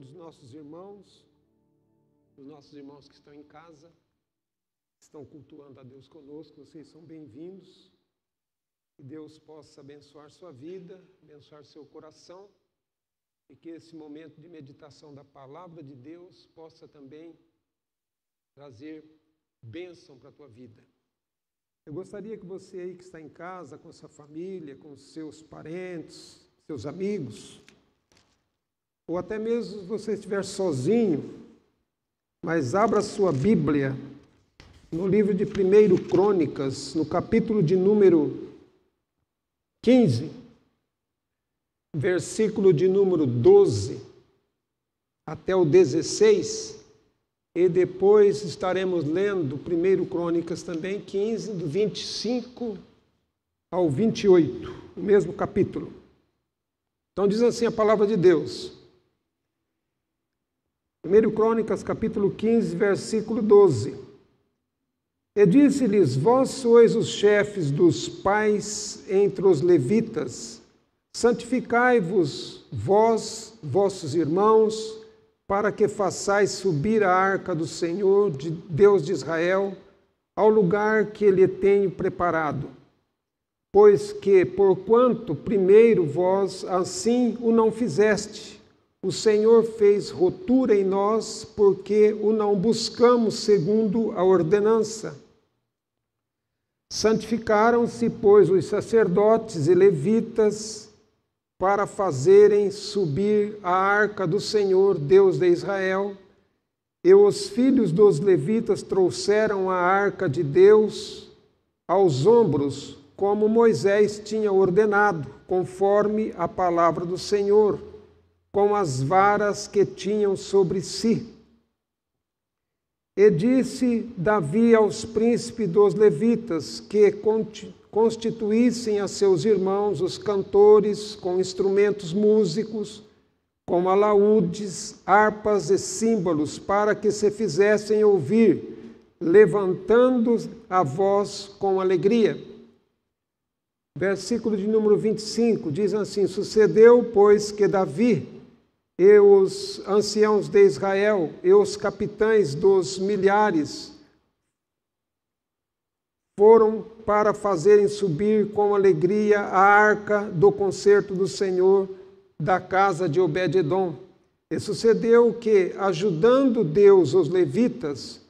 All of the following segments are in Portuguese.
todos os nossos irmãos que estão em casa, estão cultuando a Deus conosco. Vocês são bem-vindos. Que Deus possa abençoar sua vida, abençoar seu coração, e que esse momento de meditação da palavra de Deus possa também trazer bênção para a tua vida. Eu gostaria que você aí que está em casa, com sua família, com seus parentes, seus amigos, ou até mesmo se você estiver sozinho, mas abra sua Bíblia no livro de 1 Crônicas, no capítulo de número 15, versículo de número 12 até o 16, e depois estaremos lendo 1 Crônicas também, 15, do 25 ao 28, o mesmo capítulo. Então diz assim a palavra de Deus. 1 Crônicas, capítulo 15, versículo 12. E disse-lhes: vós sois os chefes dos pais entre os levitas, santificai-vos vós, vossos irmãos, para que façais subir a arca do Senhor, de Deus de Israel, ao lugar que lhe tenho preparado. Pois que, porquanto primeiro vós assim o não fizeste, o Senhor fez rotura em nós, porque o não buscamos segundo a ordenança. Santificaram-se, pois, os sacerdotes e levitas para fazerem subir a arca do Senhor, Deus de Israel, e os filhos dos levitas trouxeram a arca de Deus aos ombros, como Moisés tinha ordenado, conforme a palavra do Senhor, com as varas que tinham sobre si. E disse Davi aos príncipes dos levitas que constituíssem a seus irmãos os cantores com instrumentos músicos, com alaúdes, harpas e símbolos, para que se fizessem ouvir, levantando a voz com alegria. Versículo de número 25 diz assim: sucedeu, pois, que Davi e os anciãos de Israel e os capitães dos milhares foram para fazerem subir com alegria a arca do concerto do Senhor da casa de Obed-edom. E sucedeu que, ajudando Deus os levitas,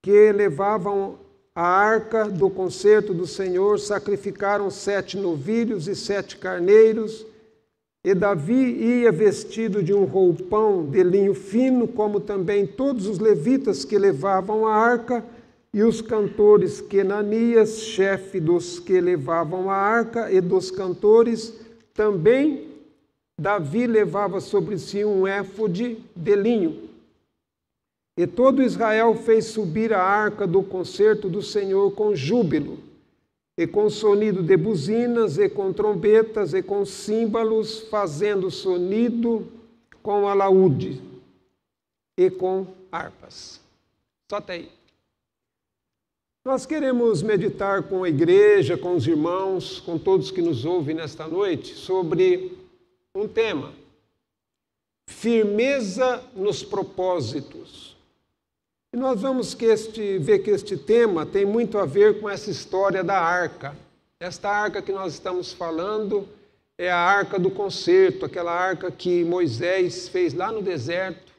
que levavam a arca do concerto do Senhor, sacrificaram 7 novilhos e 7 carneiros, e Davi ia vestido de um roupão de linho fino, como também todos os levitas que levavam a arca, e os cantores Quenanias, chefe dos que levavam a arca, e dos cantores, também Davi levava sobre si um éfode de linho. E todo Israel fez subir a arca do concerto do Senhor com júbilo, e com sonido de buzinas, e com trombetas, e com símbolos, fazendo sonido com alaúde e com harpas. Só até aí. Nós queremos meditar com a igreja, com os irmãos, com todos que nos ouvem nesta noite, sobre um tema: firmeza nos propósitos. E nós vamos ver que este tema tem muito a ver com essa história da arca. Esta arca que nós estamos falando é a arca do concerto, aquela arca que Moisés fez lá no deserto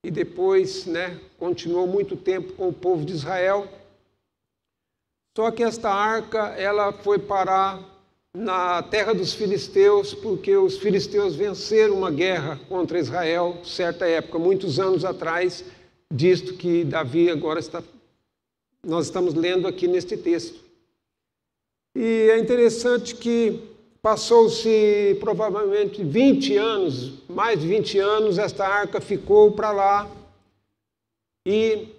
e depois, continuou muito tempo com o povo de Israel. Só que esta arca, ela foi parar na terra dos filisteus, porque os filisteus venceram uma guerra contra Israel, certa época, muitos anos atrás, disto que Davi agora nós estamos lendo aqui neste texto. E é interessante que passou-se provavelmente 20 anos, mais de 20 anos, esta arca ficou para lá, e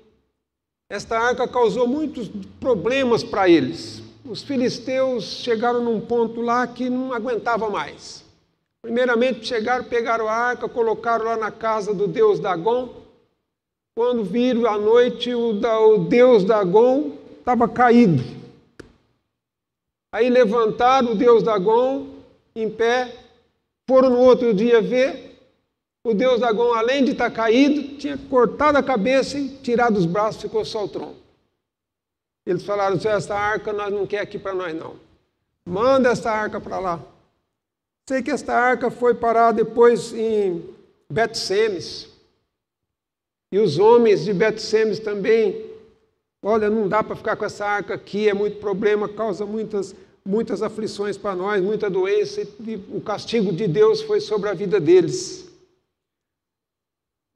esta arca causou muitos problemas para eles. Os filisteus chegaram num ponto lá que não aguentavam mais. Primeiramente chegaram, pegaram a arca, colocaram lá na casa do deus Dagom. Quando viram à noite, o deus Dagom estava caído. Aí levantaram o deus Dagom em pé, foram no outro dia ver, o deus Dagon, além de estar caído, tinha cortado a cabeça e tirado os braços, ficou só o tronco. Eles falaram, essa arca nós não quer aqui para nós não. Manda essa arca para lá. Sei que esta arca foi parar depois em Bet-Semes. E os homens de Bet-Semes também, olha, não dá para ficar com essa arca aqui, é muito problema, causa muitas aflições para nós, muita doença, e o castigo de Deus foi sobre a vida deles.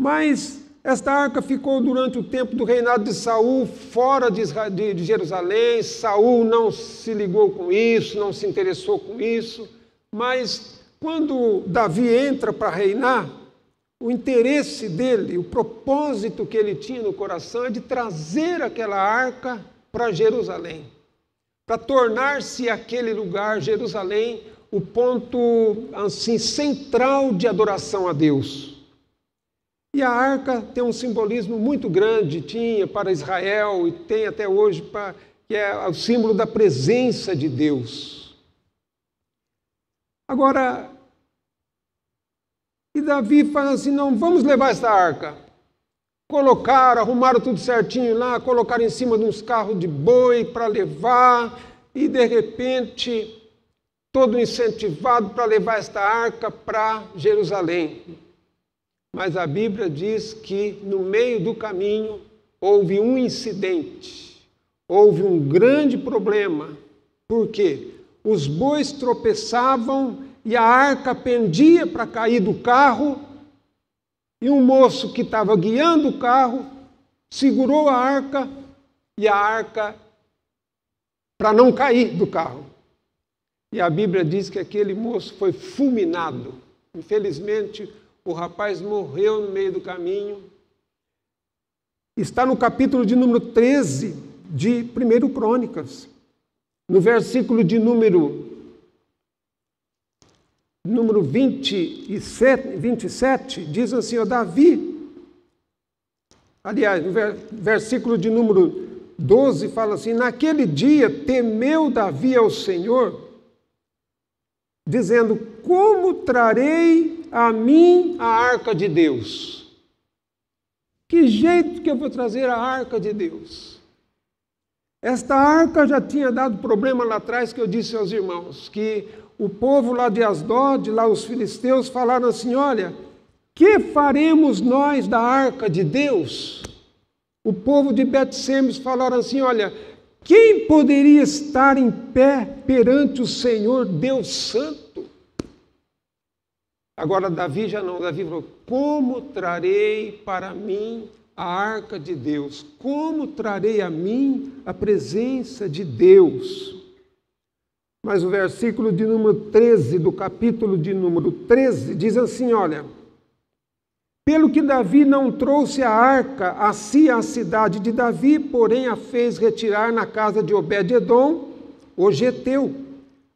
Mas esta arca ficou durante o tempo do reinado de Saul fora de Jerusalém. Saul não se ligou com isso, não se interessou com isso. Mas quando Davi entra para reinar, o interesse dele, o propósito que ele tinha no coração é de trazer aquela arca para Jerusalém, para tornar-se aquele lugar, Jerusalém, o ponto assim central de adoração a Deus. E a arca tem um simbolismo muito grande, tinha para Israel e tem até hoje, que é o símbolo da presença de Deus. Agora, e Davi fala assim, não, vamos levar essa arca. Colocaram, arrumaram tudo certinho lá, colocaram em cima de uns carros de boi para levar, e de repente, todo incentivado para levar esta arca para Jerusalém. Mas a Bíblia diz que no meio do caminho houve um incidente, houve um grande problema. Por quê? Os bois tropeçavam e a arca pendia para cair do carro, e um moço que estava guiando o carro segurou a arca, e a arca para não cair do carro. E a Bíblia diz que aquele moço foi fulminado. Infelizmente, o rapaz morreu no meio do caminho. Está no capítulo de número 13 de 1 Crônicas. No versículo de número 27, diz assim, ó, Davi, aliás, no versículo de número 12 fala assim, naquele dia temeu Davi ao Senhor, dizendo, como trarei a mim a arca de Deus? Que jeito que eu vou trazer a arca de Deus? Esta arca já tinha dado problema lá atrás, que eu disse aos irmãos, que o povo lá de Asdod, lá os filisteus, falaram assim, olha, que faremos nós da arca de Deus? O povo de Bet-Semes falaram assim, olha, quem poderia estar em pé perante o Senhor, Deus Santo? Agora Davi já não, Davi falou, como trarei para mim a arca de Deus? Como trarei a mim a presença de Deus? Mas o versículo de número 13, do capítulo de número 13, diz assim, olha, pelo que Davi não trouxe a arca a si à cidade de Davi, porém a fez retirar na casa de Obed-edom, o geteu.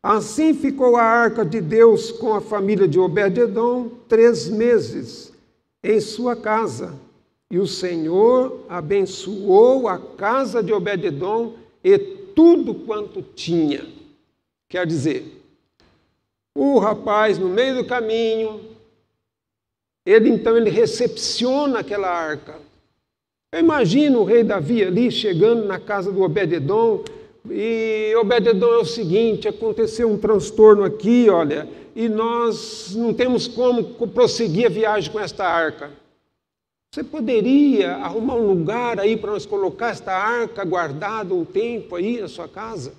Assim ficou a arca de Deus com a família de Obed-edom 3 meses em sua casa. E o Senhor abençoou a casa de Obed-edom e tudo quanto tinha. Quer dizer, o rapaz no meio do caminho, ele recepciona aquela arca. Eu imagino o rei Davi ali chegando na casa do Obed-edom, e Obed-edom é o seguinte, aconteceu um transtorno aqui, olha, e nós não temos como prosseguir a viagem com esta arca. Você poderia arrumar um lugar aí para nós colocar esta arca guardada um tempo aí na sua casa?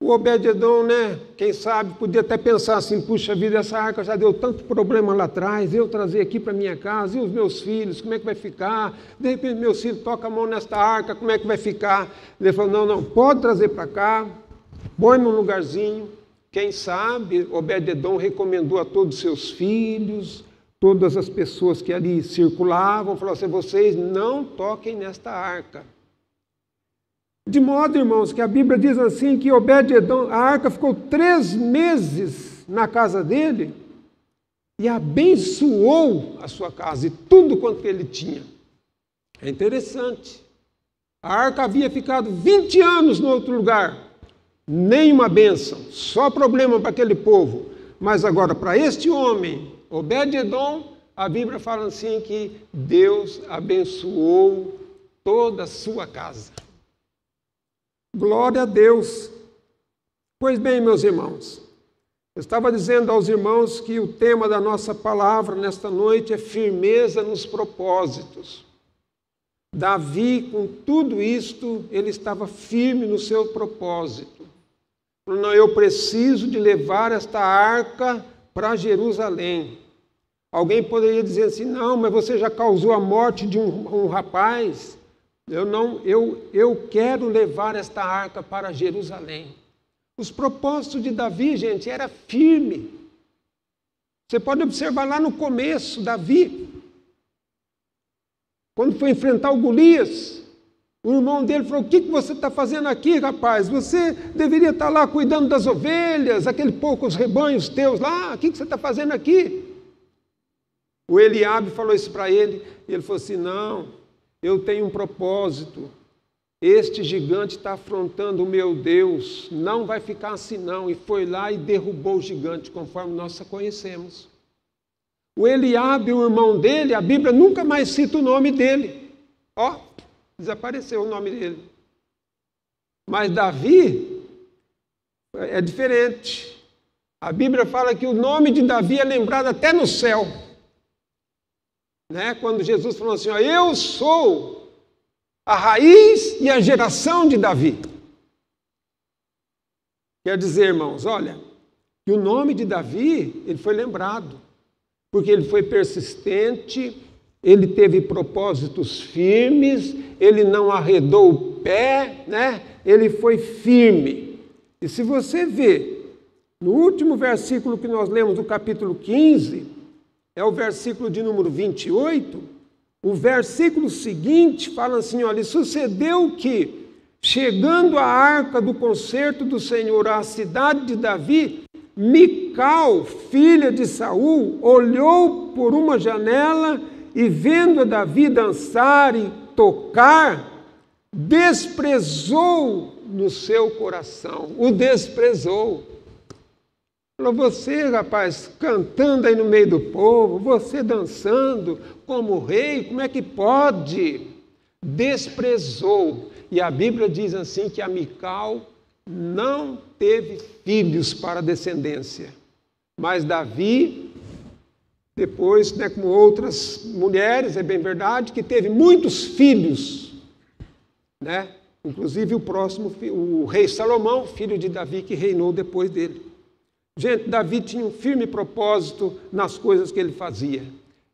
O Obed-edom, né, quem sabe, podia até pensar assim, puxa vida, essa arca já deu tanto problema lá atrás, eu trazer aqui para minha casa, e os meus filhos, como é que vai ficar? De repente meus filhos tocam a mão nesta arca, como é que vai ficar? Ele falou, não, pode trazer para cá, põe num lugarzinho. Quem sabe, Obed-edom recomendou a todos os seus filhos, todas as pessoas que ali circulavam, falou assim, vocês não toquem nesta arca. De modo, irmãos, que a Bíblia diz assim, que Obed-edom, a arca ficou 3 meses na casa dele e abençoou a sua casa e tudo quanto ele tinha. É interessante. A arca havia ficado 20 anos no outro lugar, nenhuma bênção, só problema para aquele povo. Mas agora, para este homem, Obed-edom, a Bíblia fala assim que Deus abençoou toda a sua casa. Glória a Deus. Pois bem, meus irmãos, eu estava dizendo aos irmãos que o tema da nossa palavra nesta noite é firmeza nos propósitos. Davi, com tudo isto, ele estava firme no seu propósito. Não, eu preciso de levar esta arca para Jerusalém. Alguém poderia dizer assim, não, mas você já causou a morte de um rapaz. Eu quero levar esta arca para Jerusalém. Os propósitos de Davi, gente, era firme. Você pode observar lá no começo, Davi, quando foi enfrentar o Golias, o irmão dele falou, o que você está fazendo aqui, rapaz? Você deveria estar lá cuidando das ovelhas, aquele poucos rebanhos teus lá, o que você está fazendo aqui? O Eliabe falou isso para ele, e ele falou assim, não, eu tenho um propósito. Este gigante está afrontando o meu Deus, não vai ficar assim não. E foi lá e derrubou o gigante, conforme nós conhecemos. O Eliabe, o irmão dele, a Bíblia nunca mais cita o nome dele. Ó, desapareceu o nome dele. Mas Davi é diferente. A Bíblia fala que o nome de Davi é lembrado até no céu. Né? Quando Jesus falou assim, ó, eu sou a raiz e a geração de Davi. Quer dizer, irmãos, olha, que o nome de Davi, ele foi lembrado, porque ele foi persistente, ele teve propósitos firmes, ele não arredou o pé, né? Ele foi firme. E se você vê, no último versículo que nós lemos do capítulo 15, é o versículo de número 28, o versículo seguinte fala assim, olha, sucedeu que, chegando a arca do concerto do Senhor à cidade de Davi, Mical, filha de Saul, olhou por uma janela e, vendo a Davi dançar e tocar, desprezou no seu coração, o desprezou. Falou, você, rapaz, cantando aí no meio do povo, você dançando como rei, como é que pode? Desprezou. E a Bíblia diz assim que a Mical não teve filhos para descendência. Mas Davi, depois, né, como outras mulheres, é bem verdade, que teve muitos filhos, né? Inclusive o rei Salomão, filho de Davi, que reinou depois dele. Gente, Davi tinha um firme propósito nas coisas que ele fazia.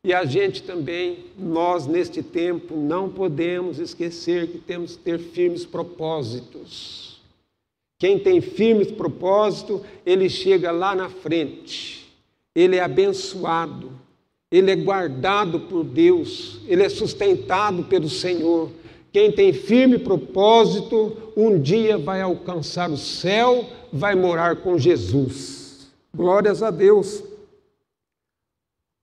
E a gente também, nós neste tempo, não podemos esquecer que temos que ter firmes propósitos. Quem tem firmes propósitos, ele chega lá na frente. Ele é abençoado. Ele é guardado por Deus. Ele é sustentado pelo Senhor. Quem tem firme propósito, um dia vai alcançar o céu, vai morar com Jesus. Glórias a Deus.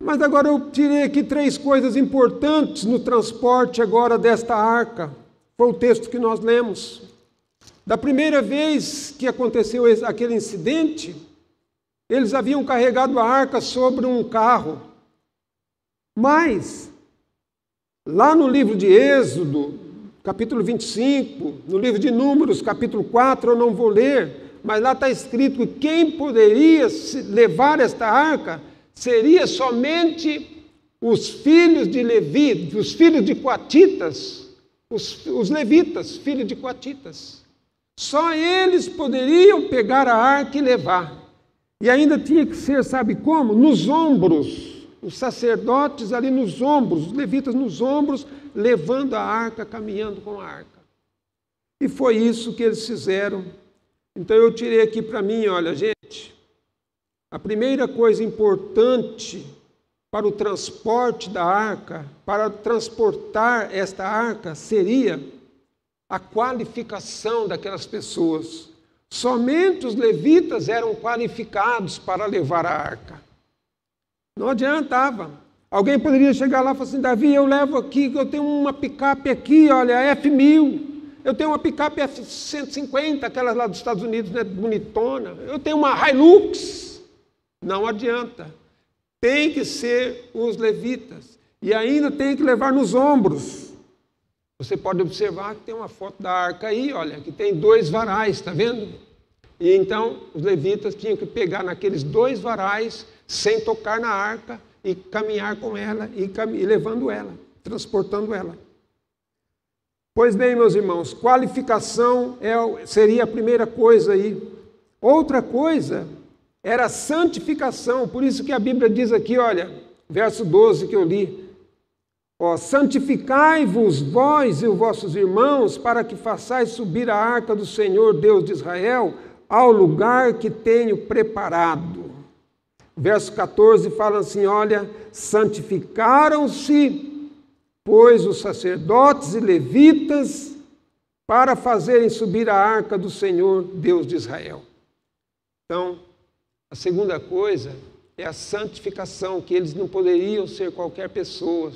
Mas agora eu tirei aqui 3 coisas importantes no transporte agora desta arca. Foi o texto que nós lemos. Da primeira vez que aconteceu aquele incidente, eles haviam carregado a arca sobre um carro. Mas, lá no livro de Êxodo, capítulo 25, no livro de Números, capítulo 4, eu não vou ler, mas lá está escrito que quem poderia levar esta arca seria somente os filhos de Levi, os filhos de coatitas, os levitas, filhos de coatitas. Só eles poderiam pegar a arca e levar. E ainda tinha que ser, sabe como? Nos ombros. Os sacerdotes ali nos ombros, os levitas nos ombros, levando a arca, caminhando com a arca. E foi isso que eles fizeram. Então eu tirei aqui para mim, olha, gente, a primeira coisa importante para o transporte da arca, para transportar esta arca, seria a qualificação daquelas pessoas. Somente os levitas eram qualificados para levar a arca. Não adiantava. Alguém poderia chegar lá e falar assim, Davi, eu levo aqui, eu tenho uma picape aqui, olha, F1000. Eu tenho uma picape F-150, aquelas lá dos Estados Unidos, né, bonitona. Eu tenho uma Hilux. Não adianta. tem que ser os levitas. E ainda tem que levar nos ombros. Você pode observar que tem uma foto da arca aí, olha, que tem 2 varais, está vendo? E então os levitas tinham que pegar naqueles 2 varais, sem tocar na arca, e caminhar com ela, e levando ela, transportando ela. Pois bem, meus irmãos, qualificação seria a primeira coisa aí. Outra coisa era a santificação, por isso que a Bíblia diz aqui, olha, verso 12 que eu li, santificai-vos vós e os vossos irmãos, para que façais subir a arca do Senhor Deus de Israel ao lugar que tenho preparado. Verso 14 fala assim, olha, santificaram-se, pois os sacerdotes e levitas, para fazerem subir a arca do Senhor Deus de Israel. Então, a segunda coisa é a santificação, que eles não poderiam ser qualquer pessoa,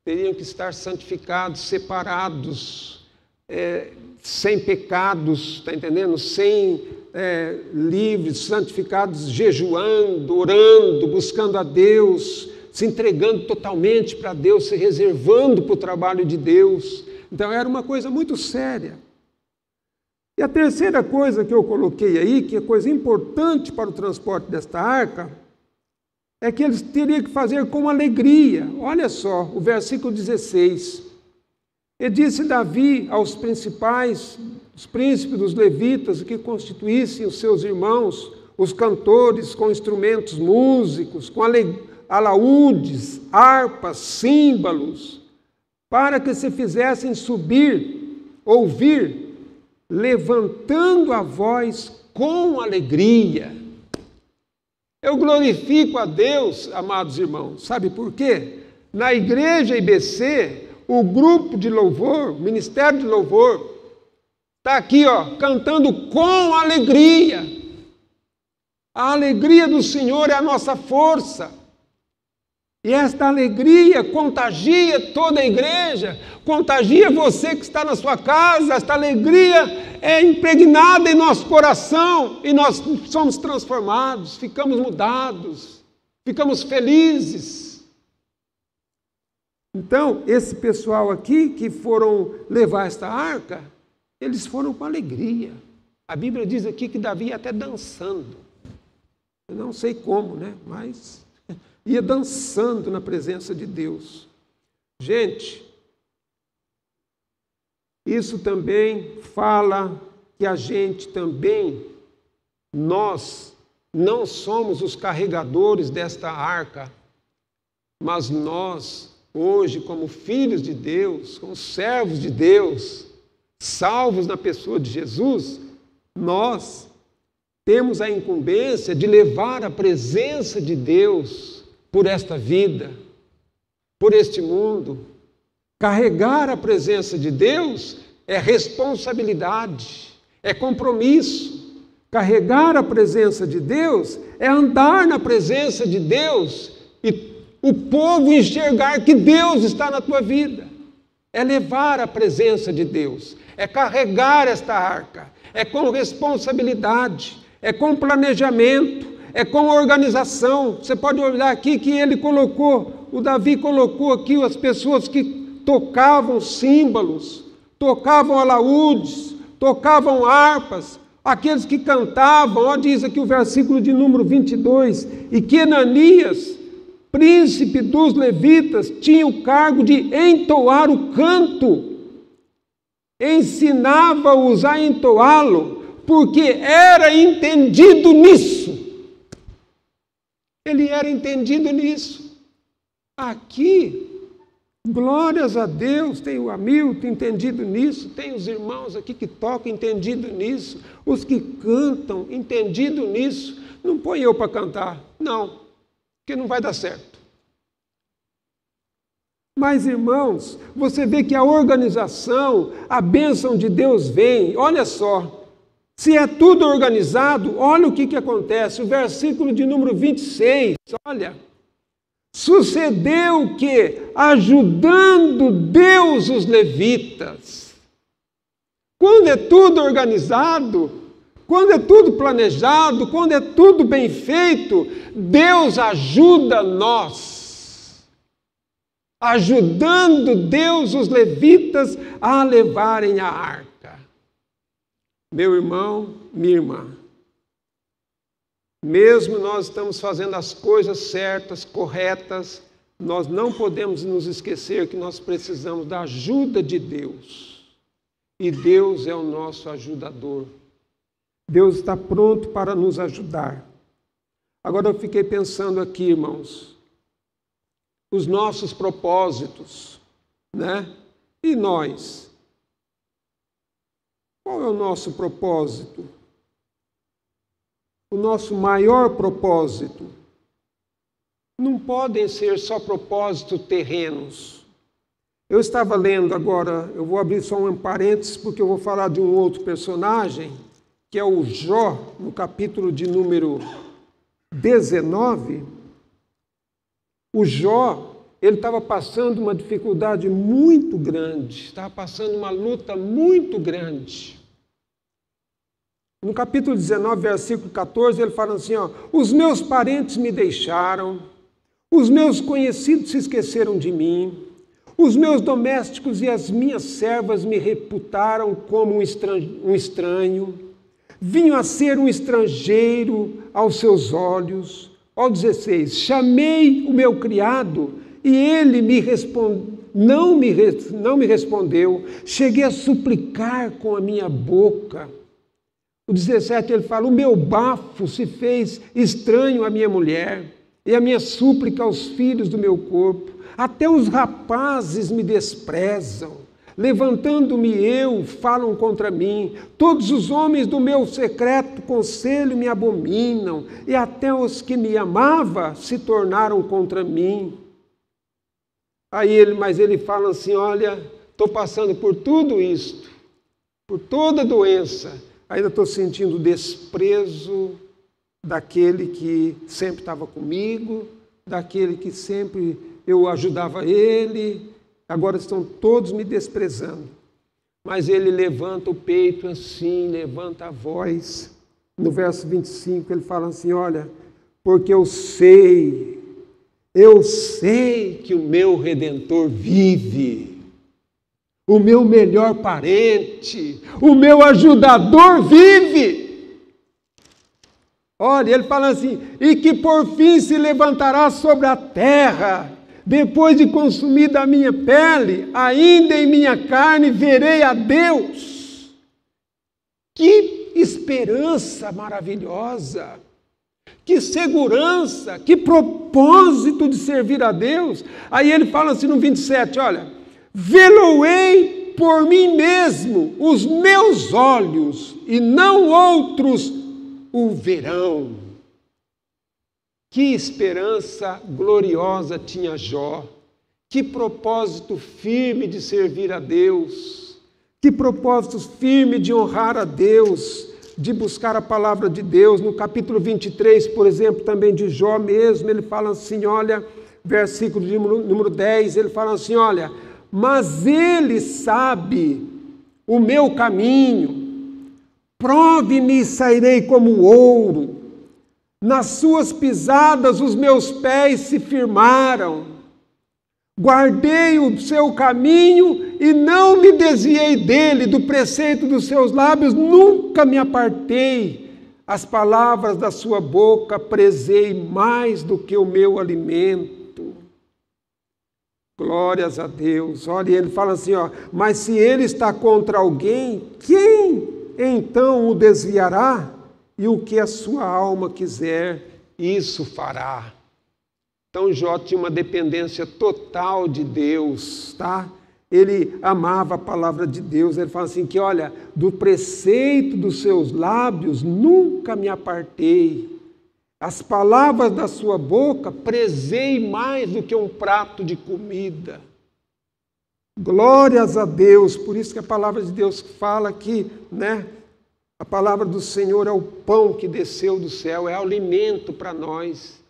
teriam que estar santificados, separados, sem pecados, está entendendo? Livres, santificados, jejuando, orando, buscando a Deus, se entregando totalmente para Deus, se reservando para o trabalho de Deus. Então era uma coisa muito séria. E a terceira coisa que eu coloquei aí, que é coisa importante para o transporte desta arca, é que eles teriam que fazer com alegria. Olha só, o versículo 16. E disse Davi aos principais, os príncipes dos levitas, que constituíssem os seus irmãos, os cantores com instrumentos músicos, com alaúdes, harpas, símbolos, para que se fizessem ouvir, levantando a voz com alegria. Eu glorifico a Deus, amados irmãos, sabe por quê? Na igreja IBC, o grupo de louvor, o ministério de louvor, está aqui, cantando com alegria. A alegria do Senhor é a nossa força. E esta alegria contagia toda a igreja, contagia você que está na sua casa. Esta alegria é impregnada em nosso coração e nós somos transformados, ficamos mudados, ficamos felizes. Então, esse pessoal aqui que foram levar esta arca, eles foram com alegria. A Bíblia diz aqui que Davi ia até dançando. Eu não sei como, né? Mas ia dançando na presença de Deus. Gente, isso também fala que a gente também, nós não somos os carregadores desta arca, mas nós, hoje, como filhos de Deus, como servos de Deus, salvos na pessoa de Jesus, nós temos a incumbência de levar a presença de Deus por esta vida, por este mundo. Carregar a presença de Deus é responsabilidade, é compromisso. Carregar a presença de Deus é andar na presença de Deus e o povo enxergar que Deus está na tua vida. É levar a presença de Deus, é carregar esta arca, é com responsabilidade, é com planejamento, é com organização. Você pode olhar aqui que o Davi colocou aqui as pessoas que tocavam símbolos, tocavam alaúdes, tocavam harpas, aqueles que cantavam, diz aqui o versículo de número 22, e que Ananias, príncipe dos levitas, tinha o cargo de entoar o canto, ensinava-os a entoá-lo, porque era entendido nisso. Ele era entendido nisso. Aqui, glórias a Deus, tem o Hamilton entendido nisso, tem os irmãos aqui que tocam entendido nisso, os que cantam entendido nisso. Não põe eu para cantar, não, porque não vai dar certo. Mas, irmãos, você vê que a organização, a bênção de Deus vem. Olha só, se é tudo organizado, olha o que acontece. O versículo de número 26, olha. Sucedeu que, ajudando Deus os levitas, quando é tudo organizado, quando é tudo planejado, quando é tudo bem feito, Deus ajuda nós, ajudando Deus os levitas a levarem a arca. Meu irmão, minha irmã, mesmo nós estamos fazendo as coisas certas, corretas, nós não podemos nos esquecer que nós precisamos da ajuda de Deus. E Deus é o nosso ajudador. Deus está pronto para nos ajudar. Agora eu fiquei pensando aqui, irmãos, os nossos propósitos, né? E nós? Qual é o nosso propósito? O nosso maior propósito não podem ser só propósitos terrenos. Eu estava lendo agora, eu vou abrir só um parênteses, porque eu vou falar de um outro personagem, que é o Jó, no capítulo de número 19. O Jó, ele estava passando uma dificuldade muito grande, estava passando uma luta muito grande. No capítulo 19, versículo 14, ele fala assim, ó, os meus parentes me deixaram, os meus conhecidos se esqueceram de mim, os meus domésticos e as minhas servas me reputaram como um estranho, vinha a ser um estrangeiro aos seus olhos. Ó 16, chamei o meu criado e ele não me respondeu, cheguei a suplicar com a minha boca. O 17 ele fala, o meu bafo se fez estranho à minha mulher e a minha súplica aos filhos do meu corpo. Até os rapazes me desprezam. Levantando-me eu, falam contra mim. Todos os homens do meu secreto conselho me abominam. E até os que me amavam se tornaram contra mim. Mas ele fala assim, olha, estou passando por tudo isto, por toda doença. Ainda estou sentindo o desprezo daquele que sempre estava comigo, daquele que sempre eu ajudava ele, agora estão todos me desprezando. Mas ele levanta o peito assim, levanta a voz. No verso 25 ele fala assim, olha, porque eu sei que o meu Redentor vive. O meu melhor parente, o meu ajudador vive. Olha, ele fala assim, e que por fim se levantará sobre a terra, depois de consumida a minha pele, ainda em minha carne verei a Deus. Que esperança maravilhosa, que segurança, que propósito de servir a Deus. Aí ele fala assim no 27, olha, vê-lo-ei por mim mesmo, os meus olhos, e não outros o verão. Que esperança gloriosa tinha Jó, que propósito firme de servir a Deus, que propósito firme de honrar a Deus, de buscar a palavra de Deus. No capítulo 23, por exemplo, também de Jó mesmo, ele fala assim, olha, versículo de número 10, ele fala assim, olha, mas ele sabe o meu caminho, prove-me e sairei como ouro, nas suas pisadas os meus pés se firmaram, guardei o seu caminho e não me desviei dele, do preceito dos seus lábios nunca me apartei, as palavras da sua boca prezei mais do que o meu alimento. Glórias a Deus. Olha, ele fala assim, ó, mas se ele está contra alguém, quem então o desviará? E o que a sua alma quiser, isso fará. Então Jó tinha uma dependência total de Deus, tá? Ele amava a palavra de Deus. Ele fala assim que, olha, do preceito dos seus lábios nunca me apartei. As palavras da sua boca prezei mais do que um prato de comida. Glórias a Deus. Por isso que a palavra de Deus fala aqui, né? A palavra do Senhor é o pão que desceu do céu, é alimento para nós.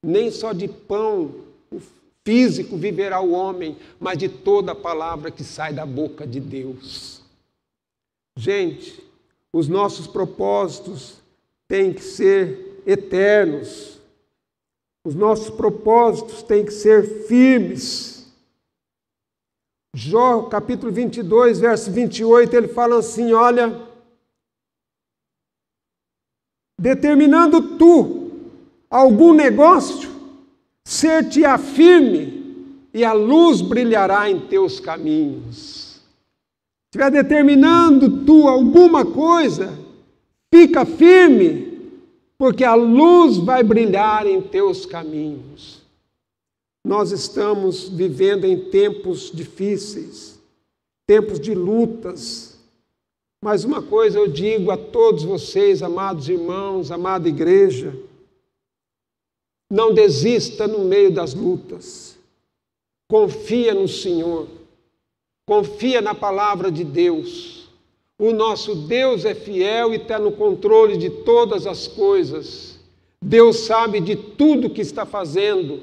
Nem só de pão físico viverá o homem, mas de toda a palavra que sai da boca de Deus. Gente, Os nossos propósitos têm que ser eternos. Os nossos propósitos têm que ser firmes. Jó, capítulo 22, verso 28, ele fala assim, olha, determinando tu algum negócio, ser-te-á firme e a luz brilhará em teus caminhos. Se estiver determinando tu alguma coisa, fica firme, porque a luz vai brilhar em teus caminhos. Nós estamos vivendo em tempos difíceis, tempos de lutas. Mas uma coisa eu digo a todos vocês, amados irmãos, amada igreja, não desista no meio das lutas. Confia no Senhor. Confia na palavra de Deus. O nosso Deus é fiel e está no controle de todas as coisas. Deus sabe de tudo que está fazendo.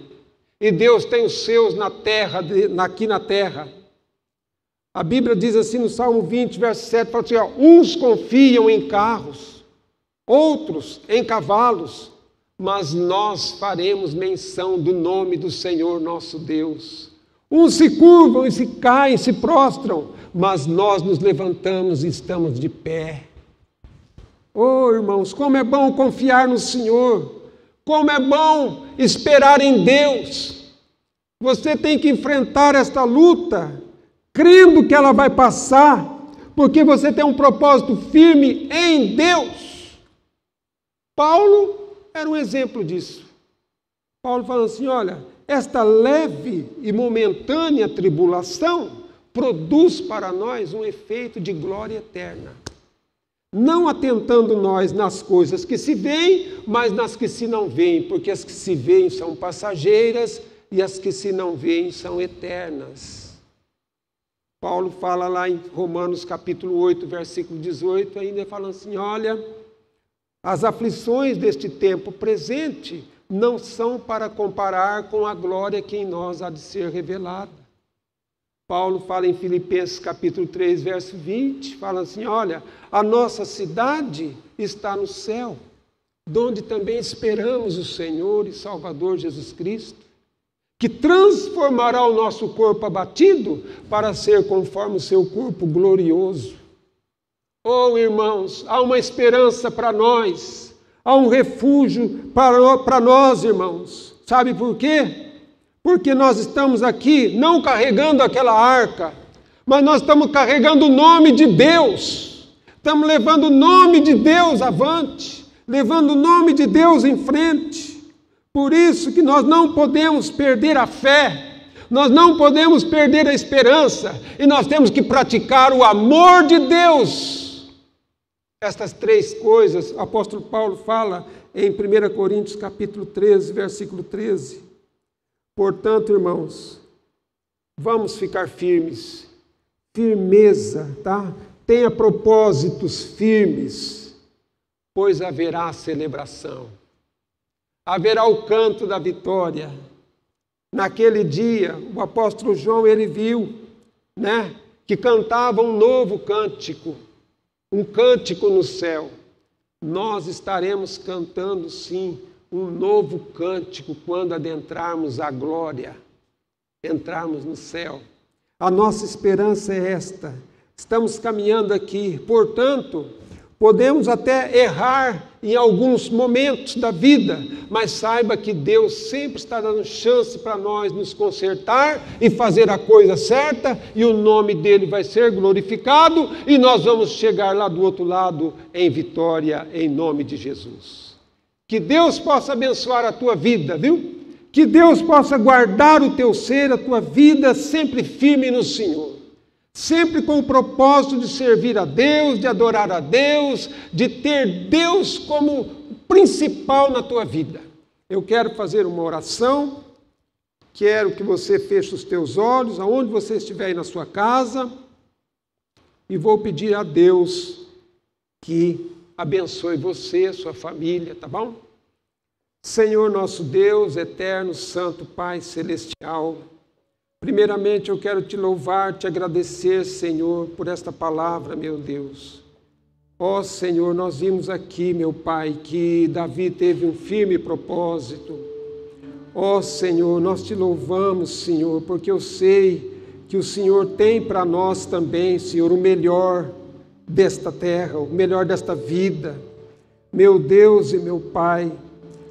E Deus tem os seus na terra, aqui na terra. A Bíblia diz assim no Salmo 20, verso 7, fala assim, ó, uns confiam em carros, outros em cavalos, mas nós faremos menção do nome do Senhor nosso Deus. Uns se curvam e se caem, se prostram, mas nós nos levantamos e estamos de pé. Oh, irmãos, como é bom confiar no Senhor, como é bom esperar em Deus. Você tem que enfrentar esta luta, crendo que ela vai passar, porque você tem um propósito firme em Deus. Paulo era um exemplo disso. Paulo fala assim, olha, esta leve e momentânea tribulação produz para nós um efeito de glória eterna. Não atentando nós nas coisas que se veem, mas nas que se não veem, porque as que se veem são passageiras e as que se não veem são eternas. Paulo fala lá em Romanos capítulo 8, versículo 18, ainda falando assim, olha, as aflições deste tempo presente não são para comparar com a glória que em nós há de ser revelada. Paulo fala em Filipenses capítulo 3, verso 20, fala assim, olha, a nossa cidade está no céu, donde também esperamos o Senhor e Salvador Jesus Cristo, que transformará o nosso corpo abatido para ser conforme o seu corpo glorioso. Oh, irmãos, há uma esperança para nós, há um refúgio para nós, irmãos. Sabe por quê? Porque nós estamos aqui não carregando aquela arca, mas nós estamos carregando o nome de Deus. Estamos levando o nome de Deus avante, levando o nome de Deus em frente. Por isso que nós não podemos perder a fé, nós não podemos perder a esperança, e nós temos que praticar o amor de Deus. Estas três coisas, o apóstolo Paulo fala em 1 Coríntios capítulo 13, versículo 13. Portanto, irmãos, vamos ficar firmes. Firmeza, tá? Tenha propósitos firmes, pois haverá celebração. Haverá o canto da vitória. Naquele dia, o apóstolo João, ele viu, que cantava um novo cântico, um cântico no céu. Nós estaremos cantando, sim, um novo cântico quando adentrarmos a glória, entrarmos no céu. A nossa esperança é esta. Estamos caminhando aqui, portanto, podemos até errar em alguns momentos da vida, mas saiba que Deus sempre está dando chance para nós nos consertar e fazer a coisa certa, e o nome dele vai ser glorificado, e nós vamos chegar lá do outro lado em vitória, em nome de Jesus. Que Deus possa abençoar a tua vida, viu? Que Deus possa guardar o teu ser, a tua vida, sempre firme no Senhor. Sempre com o propósito de servir a Deus, de adorar a Deus, de ter Deus como principal na tua vida. Eu quero fazer uma oração, quero que você feche os teus olhos, aonde você estiver aí na sua casa, e vou pedir a Deus que abençoe você, sua família, tá bom? Senhor nosso Deus, eterno, santo, Pai celestial, primeiramente eu quero te louvar, te agradecer, Senhor, por esta palavra, meu Deus. Ó Senhor, nós vimos aqui, meu Pai, que Davi teve um firme propósito. Ó Senhor, nós te louvamos, Senhor, porque eu sei que o Senhor tem para nós também, Senhor, o melhor desta terra, o melhor desta vida. Meu Deus e meu Pai,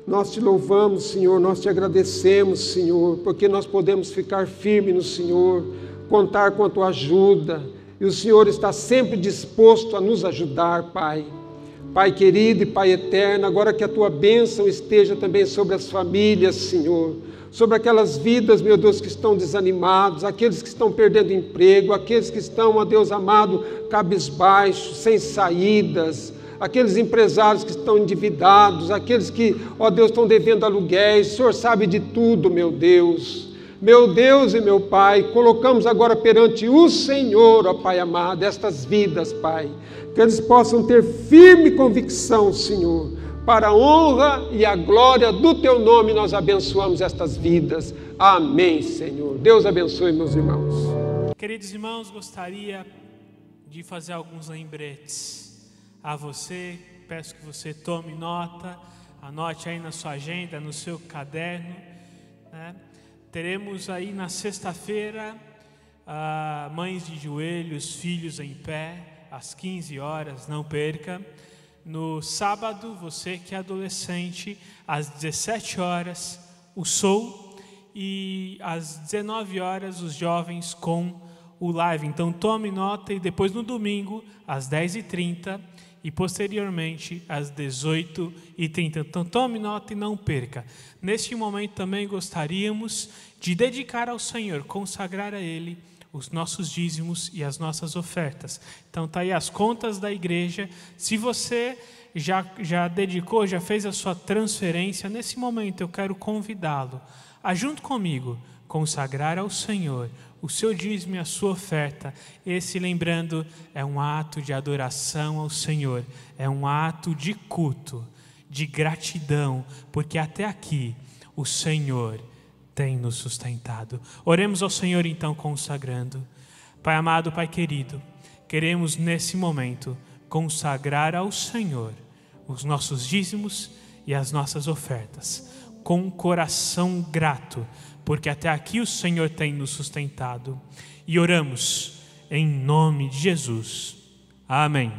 nós te louvamos, Senhor, nós te agradecemos, Senhor, porque nós podemos ficar firmes no Senhor, contar com a tua ajuda, e o Senhor está sempre disposto a nos ajudar, Pai. Pai querido e Pai eterno, agora que a tua bênção esteja também sobre as famílias, Senhor, sobre aquelas vidas, meu Deus, que estão desanimados, aqueles que estão perdendo emprego, aqueles que estão, ó Deus amado, cabisbaixos, sem saídas, aqueles empresários que estão endividados, aqueles que, ó Deus, estão devendo aluguéis. O Senhor sabe de tudo, meu Deus. Meu Deus e meu Pai, colocamos agora perante o Senhor, ó Pai amado, estas vidas, Pai, que eles possam ter firme convicção, Senhor, para a honra e a glória do Teu nome nós abençoamos estas vidas. Amém, Senhor. Deus abençoe, meus irmãos. Queridos irmãos, gostaria de fazer alguns lembretes a você. Peço que você tome nota, anote aí na sua agenda, no seu caderno, né? Teremos aí na sexta-feira mães de joelhos, filhos em pé, às 15 horas, não perca. No sábado, você que é adolescente, às 17 horas, o Soul, e às 19 horas, os jovens com o live. Então tome nota, e depois no domingo, às 10h30, e posteriormente às 18h30. Então tome nota e não perca. Neste momento também gostaríamos de dedicar ao Senhor, consagrar a Ele os nossos dízimos e as nossas ofertas. Então está aí as contas da igreja. Se você já dedicou, já fez a sua transferência, nesse momento eu quero convidá-lo a, junto comigo, consagrar ao Senhor o seu dízimo e a sua oferta. Esse, lembrando, é um ato de adoração ao Senhor, é um ato de culto, de gratidão, porque até aqui o Senhor tem nos sustentado. Oremos ao Senhor então, consagrando. Pai amado, Pai querido, queremos nesse momento consagrar ao Senhor os nossos dízimos e as nossas ofertas, com um coração grato, porque até aqui o Senhor tem nos sustentado. E oramos em nome de Jesus. Amém.